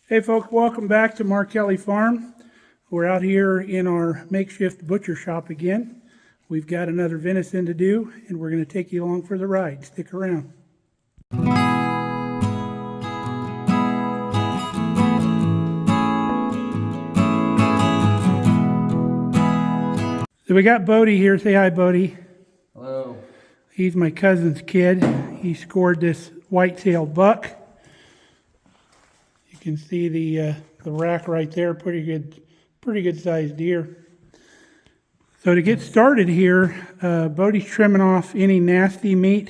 Hey folks, welcome back to Mark Kelly Farm. We're out here in our makeshift butcher shop again. We've got another venison to do, and we're going to take you along for the ride. Stick around. So we got Bodie here. Say hi, Bodie. Hello. He's my cousin's kid. He scored this white-tailed buck. You can see the rack right there. Pretty good sized deer. So to get started here, Bodie's trimming off any nasty meat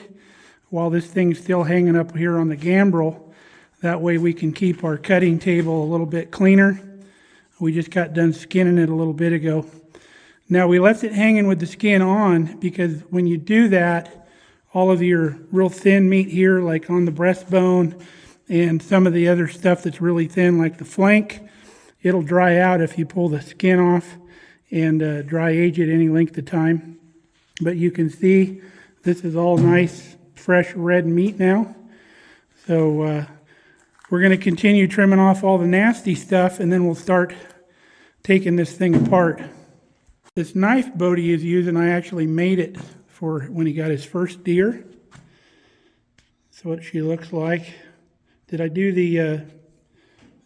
while this thing's still hanging up here on the gambrel. That way we can keep our cutting table a little bit cleaner. We just got done skinning it a little bit ago. Now we left it hanging with the skin on because when you do that, all of your real thin meat here, like on the breastbone and some of the other stuff that's really thin, like the flank, it'll dry out if you pull the skin off and dry age it any length of time. But you can see this is all nice, fresh red meat now. So we're going to continue trimming off all the nasty stuff, and then we'll start taking this thing apart. This knife Bodie is using, I actually made it for when he got his first deer. That's what she looks like. Did I do the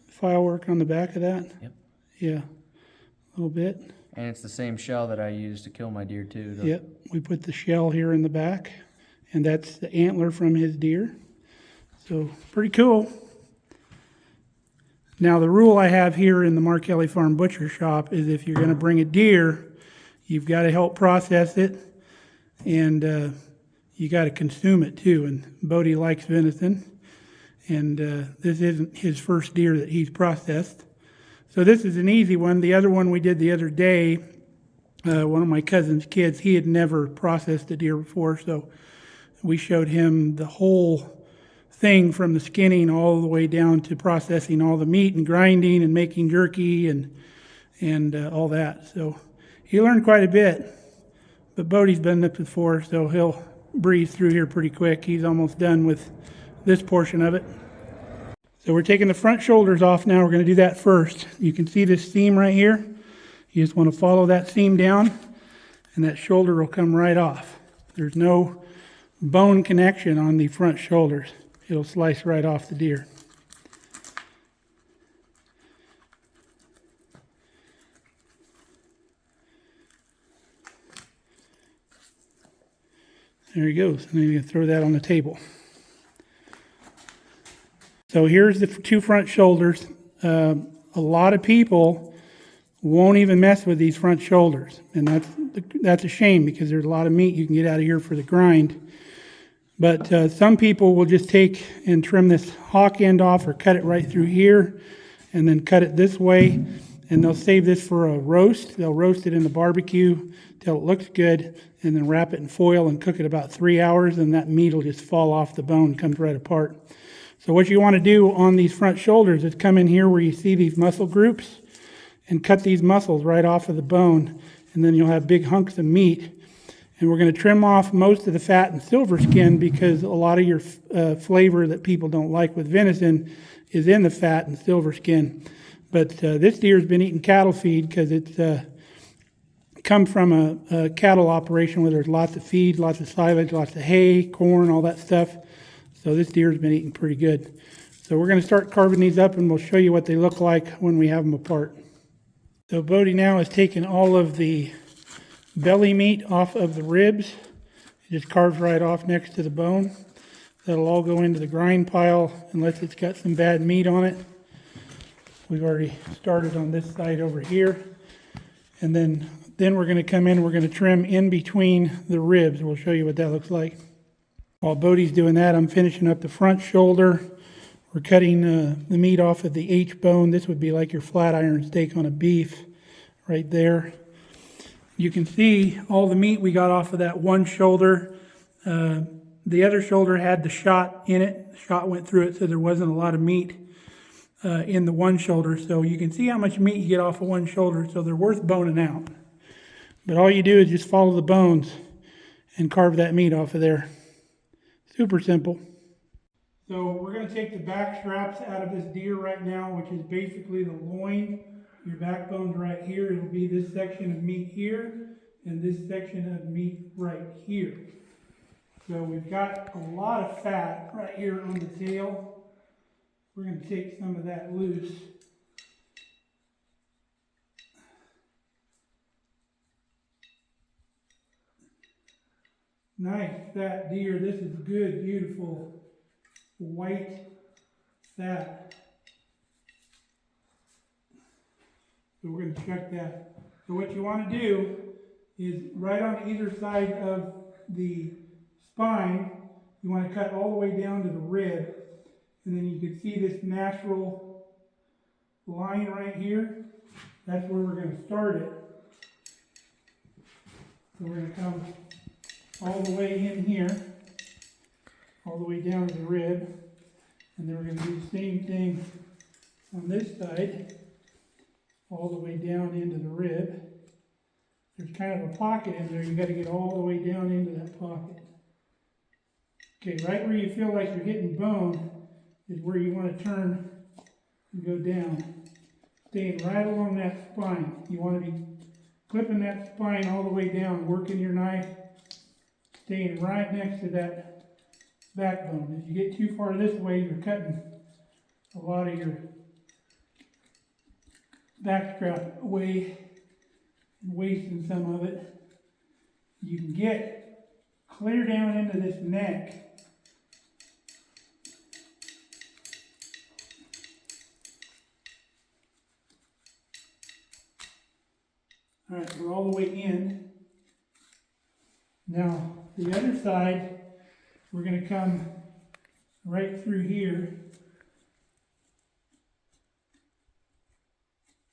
file work on the back of that? Yep. Yeah, a little bit. And it's the same shell that I used to kill my deer too. Yep, we put the shell here in the back, and that's the antler from his deer. So pretty cool. Now the rule I have here in the Mark Kelly Farm Butcher Shop is if you're going to bring a deer, you've got to help process it, and you got to consume it too. And Bodie likes venison, and this isn't his first deer that he's processed. So this is an easy one. The other one we did the other day, one of my cousin's kids, he had never processed a deer before, so we showed him the whole thing from the skinning all the way down to processing all the meat and grinding and making jerky and all that. So he learned quite a bit, but Bodie's been up before, so he'll breeze through here pretty quick. He's almost done with this portion of it. So we're taking the front shoulders off now. We're going to do that first. You can see this seam right here. You just want to follow that seam down, and that shoulder will come right off. There's no bone connection on the front shoulders. It'll slice right off the deer. There he goes. And then you can throw that on the table. So here's the two front shoulders. A lot of people won't even mess with these front shoulders. And that's a shame because there's a lot of meat you can get out of here for the grind. But some people will just take and trim this hock end off or cut it right through here and then cut it this way. And they'll save this for a roast. They'll roast it in the barbecue till it looks good and then wrap it in foil and cook it about 3 hours, and that meat will just fall off the bone and comes right apart. So what you want to do on these front shoulders is come in here where you see these muscle groups and cut these muscles right off of the bone, and then you'll have big hunks of meat. And we're going to trim off most of the fat and silver skin because a lot of your flavor that people don't like with venison is in the fat and silver skin. But this deer's been eating cattle feed because it's come from a cattle operation where there's lots of feed, lots of silage, lots of hay, corn, all that stuff. So this deer's been eating pretty good. So we're going to start carving these up, and we'll show you what they look like when we have them apart. So Bodie now has taken all of the belly meat off of the ribs. It just carves right off next to the bone. That'll all go into the grind pile unless it's got some bad meat on it. We've already started on this side over here. And then we're going to come in, we're going to trim in between the ribs. We'll show you what that looks like. While Bodie's doing that, I'm finishing up the front shoulder. We're cutting the meat off of the H-bone. This would be like your flat iron steak on a beef right there. You can see all the meat we got off of that one shoulder. The other shoulder had the shot in it. The shot went through it, so there wasn't a lot of meat in the one shoulder. So you can see how much meat you get off of one shoulder, so they're worth boning out. But all you do is just follow the bones and carve that meat off of there. Super simple. So we're going to take the back straps out of this deer right now, which is basically the loin. Your backbone's right here. It'll be this section of meat here and this section of meat right here. So we've got a lot of fat right here on the tail. We're going to take some of that loose. Nice fat deer. This is good, beautiful white fat. So we're going to check that. So what you want to do is right on either side of the spine, you want to cut all the way down to the rib, and then you can see this natural line right here. That's where we're going to start it. So we're going to come all the way in here, all the way down to the rib, and then we're going to do the same thing on this side, all the way down into the rib. There's kind of a pocket in there. You got to get all the way down into that pocket. Okay, right where you feel like you're hitting bone is where you want to turn and go down. Staying right along that spine. You want to be clipping that spine all the way down, working your knife, staying right next to that backbone. If you get too far this way, you're cutting a lot of your backstrap away and wasting some of it. You can get clear down into this neck. All right, we're all the way in. Now, the other side, we're going to come right through here,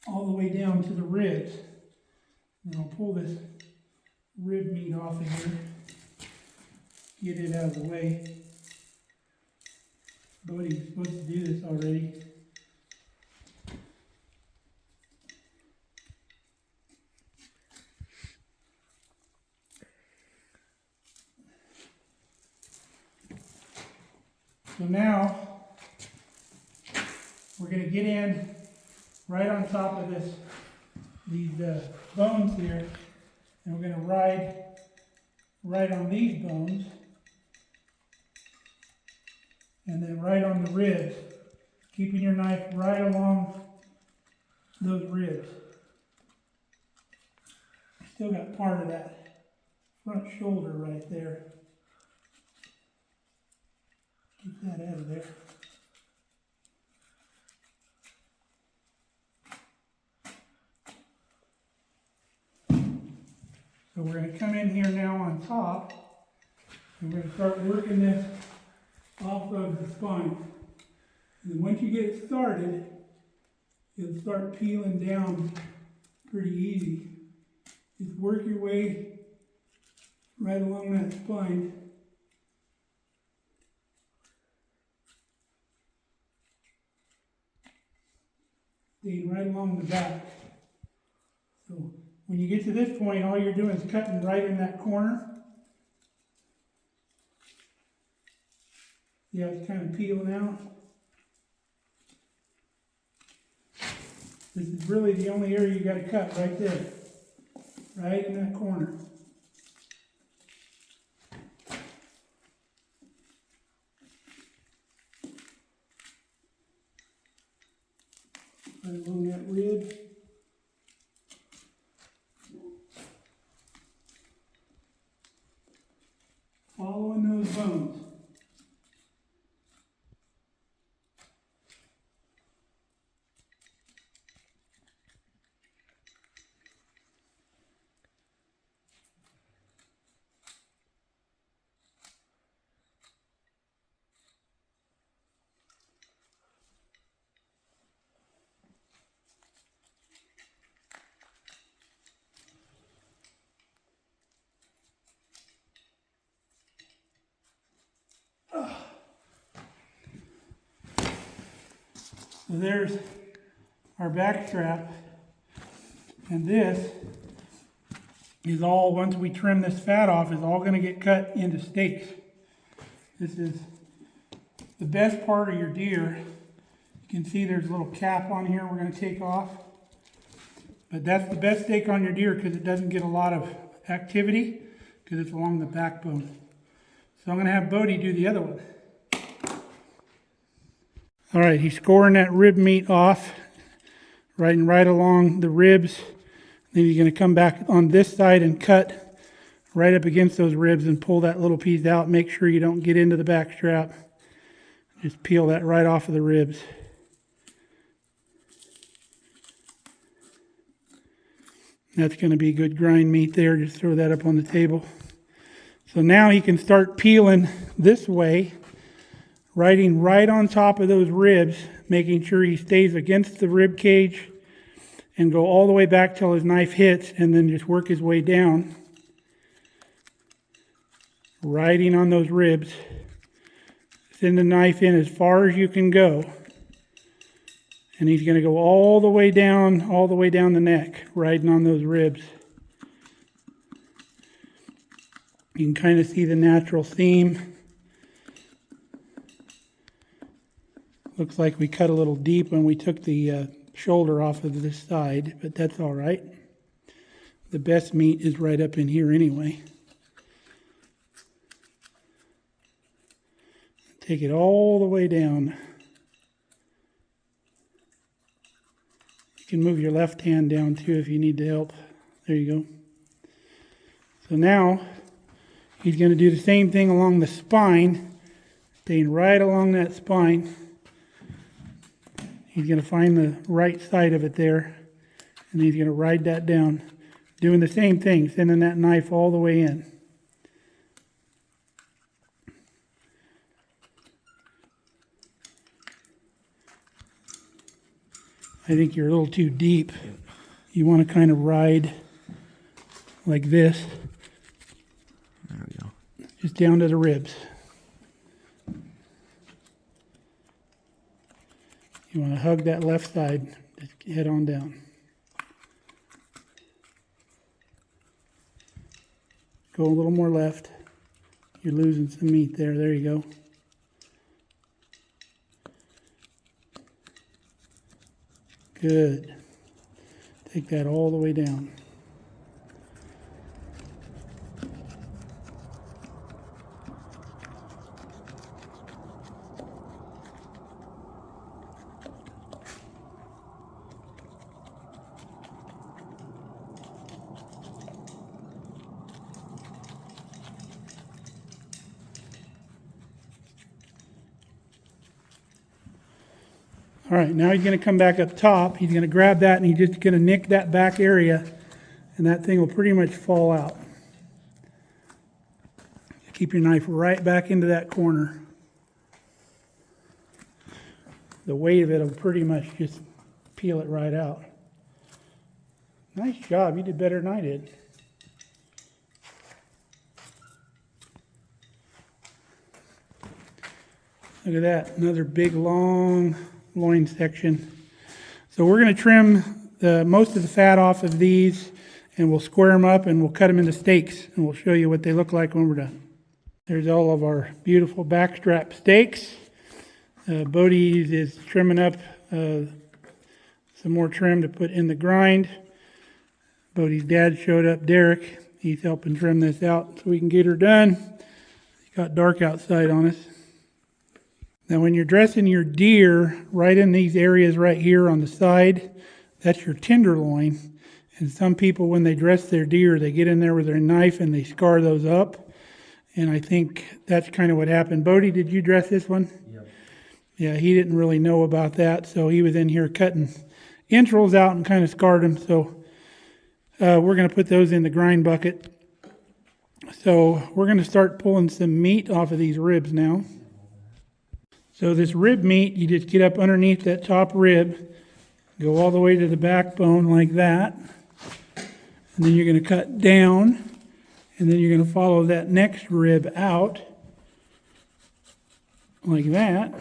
all the way down to the ribs. And I'll pull this rib meat off of here, get it out of the way. Buddy's supposed to do this already. So now, we're going to get in right on top of these bones here, and we're going to ride right on these bones, and then right on the ribs, keeping your knife right along those ribs. Still got part of that front shoulder right there. Get that out of there. So we're going to come in here now on top, and we're going to start working this off of the spine. And then once you get it started, it'll start peeling down pretty easy. Just work your way right along that spine. Staying right along the back. So when you get to this point, all you're doing is cutting right in that corner. See how it's kind of peeling out? This is really the only area you got to cut, right there. Right in that corner. Right along that rib. Following those bones. So there's our back strap, and this is all, once we trim this fat off, is all going to get cut into steaks. This is the best part of your deer. You can see there's a little cap on here we're going to take off. But that's the best steak on your deer because it doesn't get a lot of activity because it's along the backbone. So I'm going to have Bodie do the other one. All right, he's scoring that rib meat off, right along the ribs. Then he's going to come back on this side and cut right up against those ribs and pull that little piece out. Make sure you don't get into the back strap. Just peel that right off of the ribs. That's going to be good grind meat there. Just throw that up on the table. So now he can start peeling this way, riding right on top of those ribs, making sure he stays against the rib cage and go all the way back till his knife hits and then just work his way down, riding on those ribs. Send the knife in as far as you can go. And he's going to go all the way down the neck, riding on those ribs. You can kind of see the natural seam. Looks like we cut a little deep when we took the shoulder off of this side, but that's all right. The best meat is right up in here anyway. Take it all the way down. You can move your left hand down too if you need to help. There you go. So now he's going to do the same thing along the spine, staying right along that spine. He's going to find the right side of it there, and he's going to ride that down, doing the same thing, sending that knife all the way in. I think you're a little too deep. You want to kind of ride like this. There we go. Just down to the ribs. You want to hug that left side. Just head on down. Go a little more left. You're losing some meat there. There you go. Good. Take that all the way down. All right, now he's going to come back up top. He's going to grab that and he's just going to nick that back area, and that thing will pretty much fall out. Keep your knife right back into that corner. The weight of it will pretty much just peel it right out. Nice job. You did better than I did. Look at that. Another big, long loin section. So we're going to trim most of the fat off of these, and we'll square them up and we'll cut them into steaks, and we'll show you what they look like when we're done. There's all of our beautiful backstrap steaks. Bodie is trimming up some more trim to put in the grind. Bodie's dad showed up, Derek. He's helping trim this out so we can get her done. It got dark outside on us. Now when you're dressing your deer, right in these areas right here on the side, that's your tenderloin. And some people, when they dress their deer, they get in there with their knife and they scar those up. And I think that's kind of what happened. Bodie, did you dress this one? Yep. Yeah, he didn't really know about that, so he was in here cutting entrails out and kind of scarred them. So we're going to put those in the grind bucket. So we're going to start pulling some meat off of these ribs now. So this rib meat, you just get up underneath that top rib, go all the way to the backbone like that, and then you're going to cut down, and then you're going to follow that next rib out like that,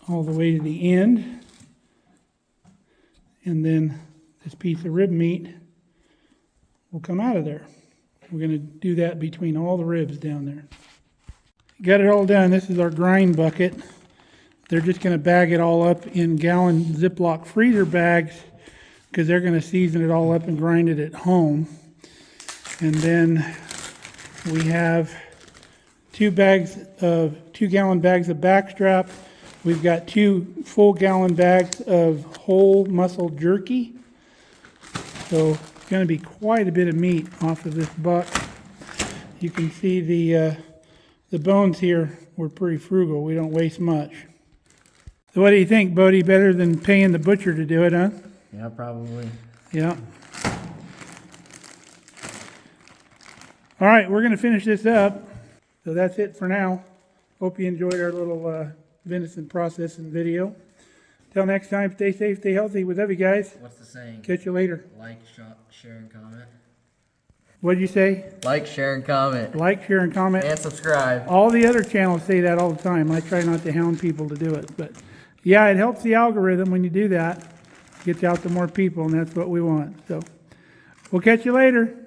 all the way to the end, and then this piece of rib meat will come out of there. We're going to do that between all the ribs down there. got it all done. This is our grind bucket. They're just going to bag it all up in gallon Ziploc freezer bags because they're going to season it all up and grind it at home. And then we have 2 gallon bags of backstrap. We've got 2 full gallon bags of whole muscle jerky. So it's going to be quite a bit of meat off of this buck. You can see the bones here. We're pretty frugal. We don't waste much. So what do you think, Bodie? Better than paying the butcher to do it, huh? Yeah, probably. Yeah. All right, we're going to finish this up. So that's it for now. Hope you enjoyed our little venison processing video. Till next time, stay safe, stay healthy. We love you guys. What's the saying? Catch you later. Like, share, and comment. What'd you say? Like, share, and comment. Like, share, and comment. And subscribe. All the other channels say that all the time. I try not to hound people to do it. But yeah, it helps the algorithm when you do that. It gets out to more people, and that's what we want. So we'll catch you later.